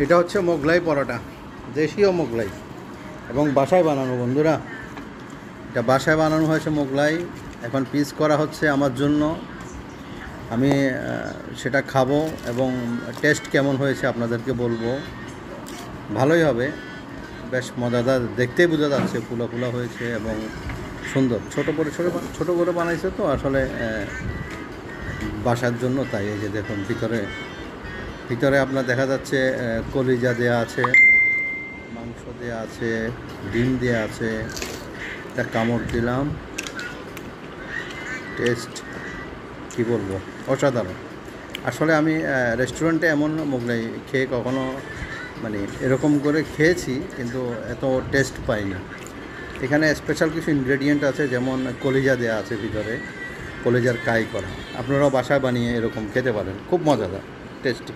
এটা হচ্ছে মোগলাই পরোটা, দেশীয় মোগলাই এবং বাসায় বানানো বন্ধুরা। এটা বাসায় বানানো হয়েছে মোগলাই, এখন পিস করা হচ্ছে আমার জন্য। আমি সেটা খাবো এবং টেস্ট কেমন হয়েছে আপনাদেরকে বলবো। ভালোই হবে, বেশ মজাদার, দেখতেই বোঝা যাচ্ছে ফুলা ফুলা হয়েছে এবং সুন্দর। ছোটো করে বানাইছে তো আসলে বাসার জন্য, তাই এই যে দেখুন ভিতরে আপনার দেখা যাচ্ছে কলিজা দেয়া আছে, মাংস দেয়া আছে, ডিম দেয়া আছে। একটা কামড় দিলাম, টেস্ট কি বলবো, অসাধারণ। আসলে আমি রেস্টুরেন্টে এমন মোগলাই খেয়ে কখনো মানে এরকম করে খেয়েছি, কিন্তু এত টেস্ট পাইনি। এখানে স্পেশাল কিছু ইনগ্রেডিয়েন্ট আছে, যেমন কলিজা দেওয়া আছে ভিতরে, কলিজার কাই করা। আপনারাও বাসায় বানিয়ে এরকম খেতে পারেন, খুব মজাদার, টেস্টি।